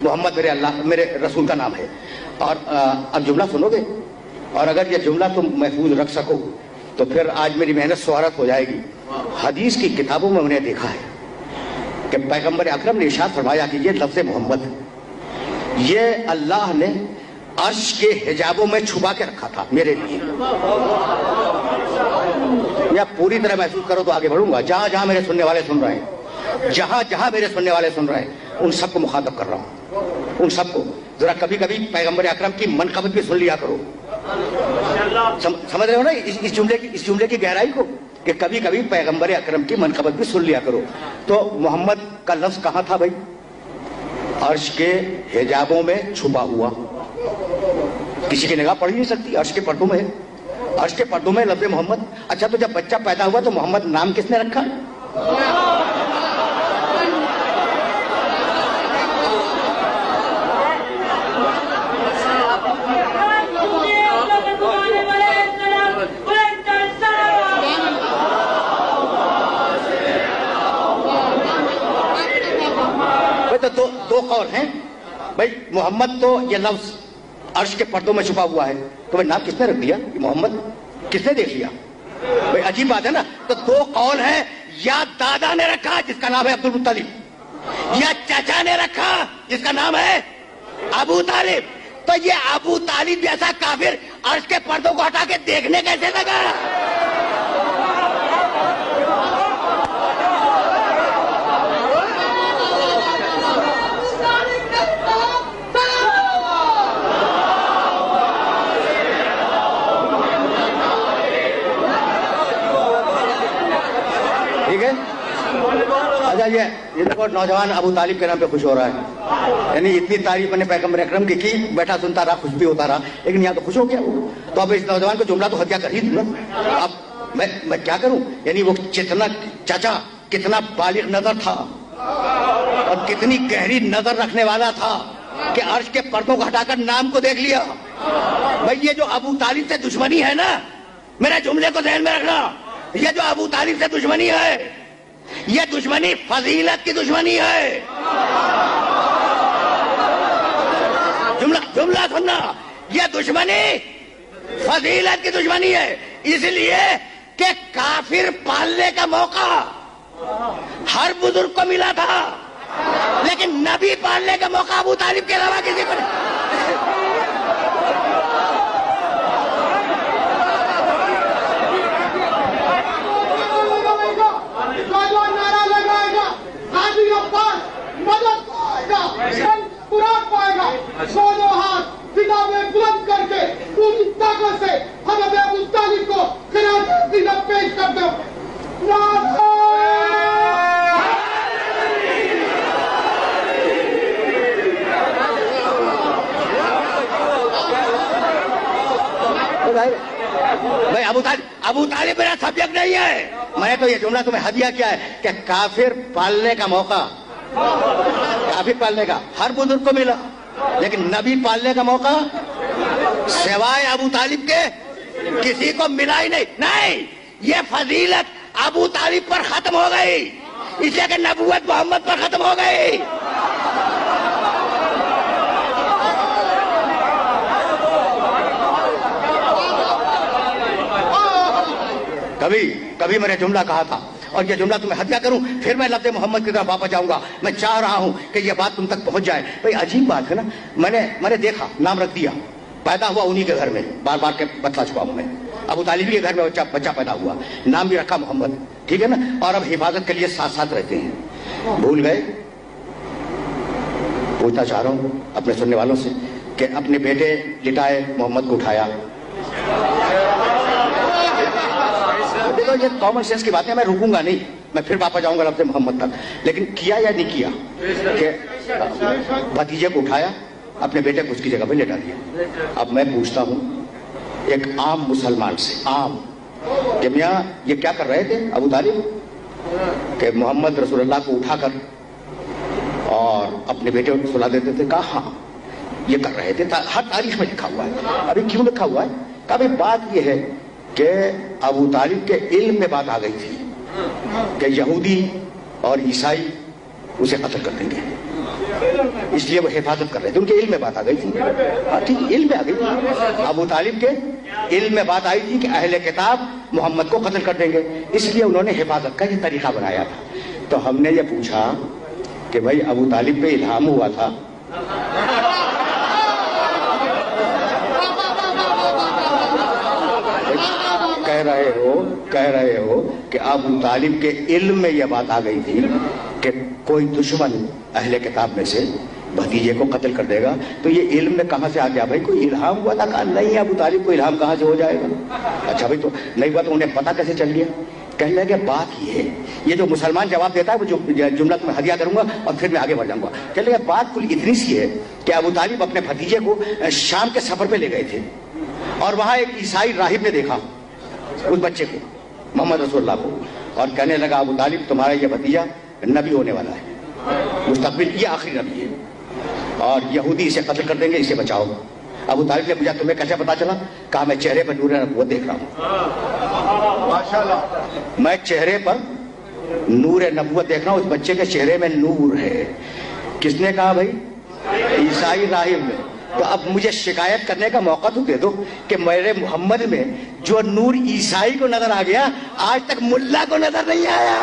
محمد میرے رسول کا نام ہے. اور اب جملہ سنو گے, اور اگر یہ جملہ تم محفوظ رکھ سکو تو پھر آج میری محنت سوارت ہو جائے گی. حدیث کی کتابوں میں انہیں دیکھا ہے کہ پیغمبر اکرم نے ارشاد فرمایا کہ یہ لفظ محمد یہ اللہ نے عرش کے حجابوں میں چھپا کے رکھا تھا میرے لیے. یا پوری طرح محسوس کرو تو آگے بڑھوں گا. جہاں جہاں میرے سننے والے سن رہے ہیں, جہاں جہاں میرے سننے والے سن رہے ہیں, ان سب کو مخاطب کر رہا ہوں. ان سب کو ذرا کبھی کبھی پیغمبر اکرم کی منقبت بھی سن لیا کرو. سمجھ رہے ہو نا اس جملے کی گہرائی کو, کہ کبھی کبھی پیغمبر اکرم کی منقبت بھی سن لیا کرو. تو محمد کا لفظ کہاں تھا بھائی؟ عرش کے حجابوں میں چھپا ہوا, کسی کی نگاہ پڑ ہی نہیں سکتی. عرش کے پردوں میں, عرش کے پردوں میں لفظ محمد. اچھا تو جب بچہ پیدا ہوا تو محمد نام کس نے رکھا؟ دو قول ہیں بھائی. محمد تو یہ لفظ عرش کے پردوں میں چھپا ہوا ہے, تو بھائی نام کس نے رکھ دیا محمد؟ کس نے دیکھ لیا بھائی؟ عجیب بات ہے نا. تو دو قول ہیں, یا دادا نے رکھا جس کا نام ہے عبد المطلب, یا چچا نے رکھا جس کا نام ہے ابو طالب. تو یہ ابو طالب جیسا کافر عرش کے پردوں کو ہٹا کے دیکھنے کیسے لگا؟ اچھا یہ نوجوان ابو طالب کے نام پہ خوش ہو رہا ہے, یعنی اتنی تعریف میں نے پیغمبر اکرم کی بیٹھا سنتا رہا, خوش بھی ہوتا رہا, لیکن یہاں تو خوش ہو گیا وہ. تو اب اس نوجوان کو جملہ تو ہتیا کر ہی دوں نا. اب میں کیا کروں؟ یعنی وہ چچا کتنا بالغ نظر تھا اور کتنی گہری نظر رکھنے والا تھا کہ عرش کے پردوں کو ہٹا کر نام کو دیکھ لیا. بھائی یہ جو ابو طالب سے دشمنی ہے نا, میرے جملے کو ذہن میں رکھنا, یہ جو ابو طالب سے دشمنی ہے یہ دشمنی فضیلت کی دشمنی ہے. جملہ سننا, یہ دشمنی فضیلت کی دشمنی ہے. اس لیے کہ کافر پالنے کا موقع ہر بزرگ کو ملا تھا, لیکن نبی پالنے کا موقع ابو طالب کے علاوہ کسی کو نہیں. دونوں ہاتھ کتابیں بلند کر کے پوری طاقت سے حضرت ابو طالب کو خراج عقیدت پیش کر دو. بھائی ابو طالب میرا سبجیکٹ نہیں ہے. میں نے تو یہ جملہ تمہیں ہدیہ کیا ہے کہ کافر پالنے کا موقع, کافر پالنے کا ہر بزرگ کو ملا, لیکن نبی پالنے کا موقع سوائے ابو طالب کے کسی کو ملا ہی نہیں. یہ فضیلت ابو طالب پر ختم ہو گئی, اس لیے کہ نبوت محمد پر ختم ہو گئی. کبھی میں نے جملہ کہا تھا, اور یہ جملہ تمہیں ہدیہ کروں, پھر میں لفظ محمد کی طرف واپس جاؤں گا. میں چاہ رہا ہوں کہ یہ بات تم تک پہنچ جائے. بھئی عجیب بات ہے نا, میں نے دیکھا, نام رکھ دیا, پیدا ہوا انہی کے گھر میں, بار بار کے بتلا چکا ہوں میں, ابو طالب کے گھر میں بچہ پیدا ہوا, نام بھی رکھا محمد, ٹھیک ہے نا, اور اب حفاظت کے لیے ساتھ ساتھ رہتے ہیں. بھول گئے؟ پوچھنا چاہ رہا ہوں اپنے سننے والوں سے کہ اپنے بیٹے لٹائے, محمد کو اٹھایا. تو یہ کامن سینس کی باتیں, میں رکوں گا نہیں, میں پھر واپس جاؤں گا لفظ محمد تک, لیکن کیا یا نہیں کیا کہ بھتیجے کو اٹھایا, اپنے بیٹے کو اس کی جگہ پہ لٹا دیا. اب میں پوچھتا ہوں ایک عام مسلمان سے, عام, کہ میاں یہ کیا کر رہے تھے ابو طالب, کہ محمد رسول اللہ کو اٹھا کر اور اپنے بیٹے کو سلا دیتے تھے. کہا ہاں یہ کر رہے تھے, ہر تاریخ میں لکھا ہوا ہے. ابھی کیوں لکھا ہوا ہے؟ کبھی بات یہ ہے کہ ابو طالب کے علم میں بات آ گئی تھی کہ یہودی اور عیسائی اسے قتل کر دیں گے, اس لیے وہ حفاظت کر رہے تھے. ان کے علم میں بات آ گئی تھی. ہاں ٹھیک, علم میں آ گئی تھی. ابو طالب کے علم میں بات آئی تھی کہ اہل کتاب محمد کو قتل کر دیں گے, اس لیے انہوں نے حفاظت کا یہ طریقہ بنایا تھا. تو ہم نے یہ پوچھا کہ بھائی ابو طالب پہ الہام ہوا تھا, کہہ رہے ہو کہ ابو طالب کے علم میں یہ بات آ گئی تھی کہ کوئی دشمن اہل کتاب میں سے بھتیجے کو قتل کر دے گا, تو یہ علم میں کہاں سے آ گیا؟ بھائی کوئی الہام ہوا تھا؟ کہا نہیں, ابو طالب کو الہام کہاں سے ہو جائے گا؟ اچھا بھائی تو نہیں ہوا تو انہیں پتہ کیسے چل گیا؟ کہنے لگے بات یہ ہے, یہ جو مسلمان جواب دیتا ہے وہ جو جملہ میں ہدیہ کروں گا اور پھر میں آگے بڑھ جاؤں گا. کہنے لگے بات کل اتنی سی ہے کہ ابو طالب اپنے بھتیجے کو شام کے سفر پہ لے گئے تھے, اور وہاں ایک عیسائی راہب نے دیکھا اس بچے کو, محمد رسول اللہ کو, اور کہنے لگا ابو طالب تمہارا یہ بھتیجا نبی ہونے والا ہے, مستقبل یہ آخری نبی ہے, اور یہودی اسے قتل کر دیں گے, اسے بچاؤ. ابو طالب نے پوچھا تمہیں کیسے پتا چلا؟ کہا میں چہرے پر نور نبوت دیکھ رہا ہوں, میں چہرے پر نور نبوت دیکھ رہا ہوں, اس بچے کے چہرے میں نور ہے. کس نے کہا بھائی؟ عیسائی راہب نے. تو اب مجھے شکایت کرنے کا موقع تو دے دو کہ میرے محمد میں جو نور عیسائی کو نظر آ گیا آج تک ملا کو نظر نہیں آیا.